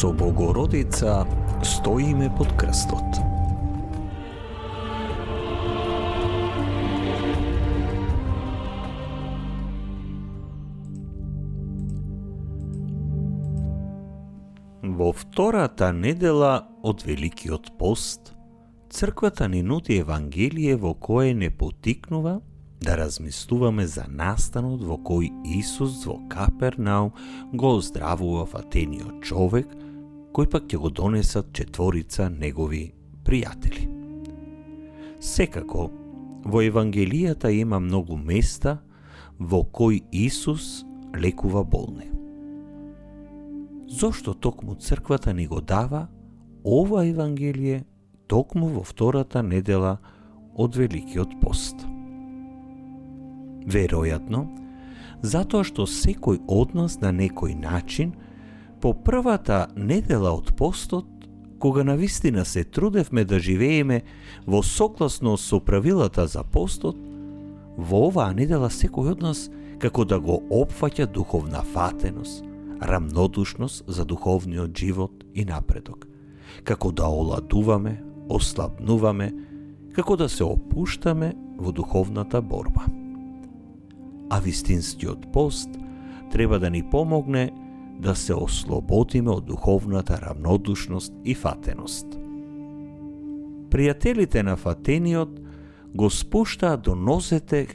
Со Богородица стоиме под крстот. Во втората недела од Великиот пост, црквата ни нуди Евангелие во кое не потикнува да размислуваме за настанот во кој Исус во Капернаум го оздравува фатениот човек, кој пак ќе го донесат четворица негови пријатели. Секако, во Евангелијата има многу места во кои Исус лекува болни. Зошто токму црквата ни го дава ова Евангелие токму во втората недела од Великиот пост? Веројатно, затоа што секој од нас на некој начин по првата недела од постот, кога навистина се трудевме да живееме во согласно со правилата за постот, во оваа недела секој од нас како да го опфаќа духовна фатеност, рамнодушност за духовниот живот и напредок, како да оладуваме, ослабнуваме, како да се опуштаме во духовната борба. А вистинскиот пост треба да ни помогне да се ослободиме од духовната рамнодушност и фатеност. Пријателите на фатениот го спуштаат до нозете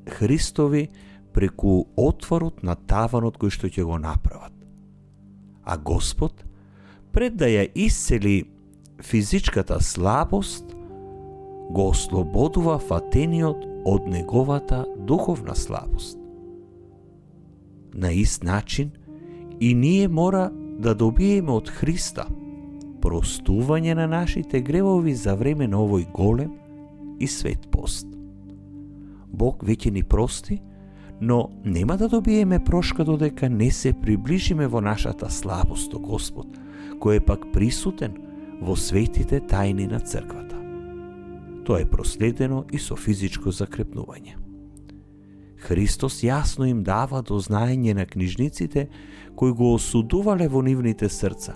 Христови преку отворот на таванот кој што ќе го направат. А Господ, пред да ја исцели физичката слабост, го ослободува фатениот од неговата духовна слабост. На ист начин и ние мора да добиеме од Христа простување на нашите гревови за време на овој голем и свет пост. Бог веќе ни прости, но нема да добиеме прошка додека не се приближиме во нашата слабост до Господ, кој е пак присутен во светите тајни на црквата. Тоа е проследено и со физичко закрепнување. Христос јасно им дава до знаење на книжниците кои го осудувале во нивните срца,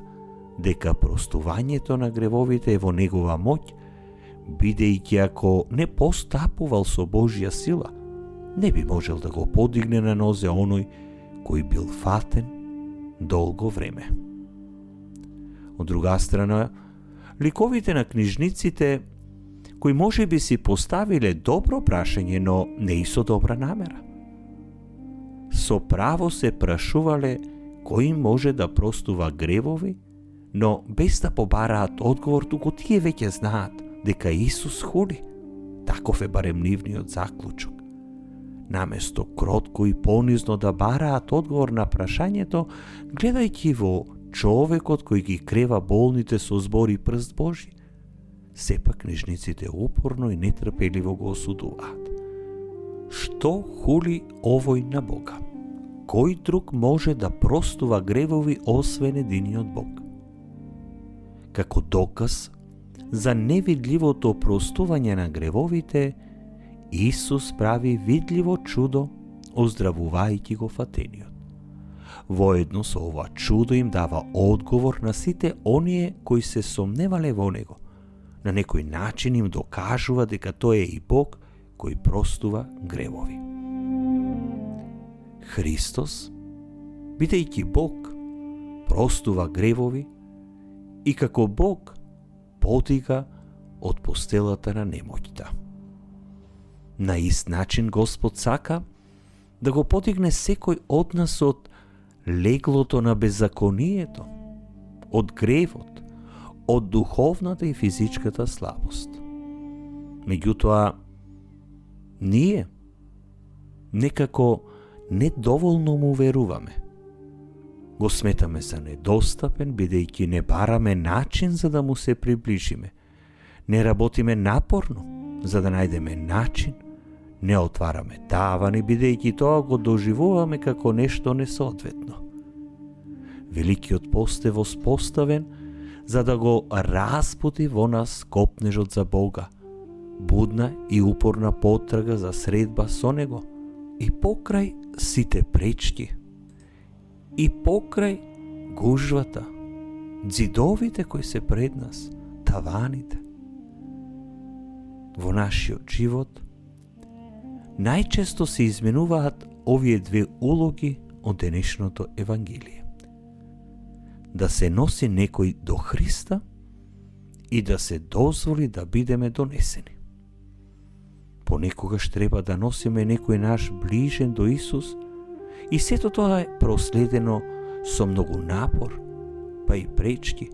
дека простувањето на гревовите е во негова моќ, бидејќи ако не постапувал со Божја сила, не би можел да го подигне на нозе оној кој бил фатен долго време. Од друга страна, ликовите на книжниците кои може би си поставиле добро прашање, но не и со добра намера. Со право се прашувале кој може да простува гревови, но без да побараат одговор, туку тие веќе знаат дека Исус хули. Таков е барем нивниот заклучок. Наместо кротко и понизно да бараат одговор на прашањето, гледајќи во човекот кој ги крева болните со збори прст Божи, сепак книжниците упорно и нетрпеливо го осудуваат. Што хули овој на Бога? Кој друг може да простува гревови освен единиот Бог? Како доказ за невидливото простување на гревовите, Исус прави видливо чудо, оздравувајќи го фатениот. Воедно со ова чудо им дава одговор на сите оние кои се сомневале во него. На некој начин им докажува дека тој е и Бог кој простува гревови. Христос, бидејќи Бог, простува гревови и како Бог подига од постелата на немоќта. На ист начин Господ сака да го подигне секој од нас од леглото на беззаконието, од гревот, од духовната и физичката слабост. Меѓутоа, ние некако недоволно му веруваме. Го сметаме за недостапен, бидејќи не бараме начин за да му се приближиме. Не работиме напорно за да најдеме начин, не отвараме тавани, бидејќи тоа го доживуваме како нешто несоодветно. Великиот пост е воспоставен за да го разбуди во нас копнежот за Бога, будна и упорна потрага за средба со Него, и покрај сите пречки, и покрај гужвата, Зидовите кои се пред нас, таваните во нашиот живот, најчесто се изменуваат овие две улоги од денешното Евангелие. Да се носи некој до Христа и да се дозволи да бидеме донесени. Понекогаш треба да носиме некој наш ближен до Исус и сето тоа е проследено со многу напор, па и пречки,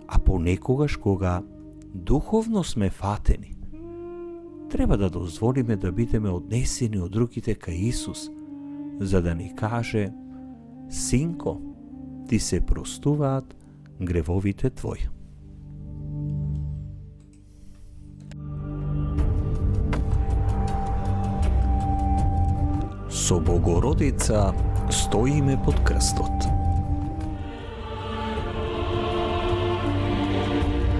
а понекогаш кога духовно сме фатени, треба да дозволиме да бидеме однесени од руките кај Исус, за да ни каже: синко, ти се простуваат гревовите твои. Со Богородица стоиме под крстот.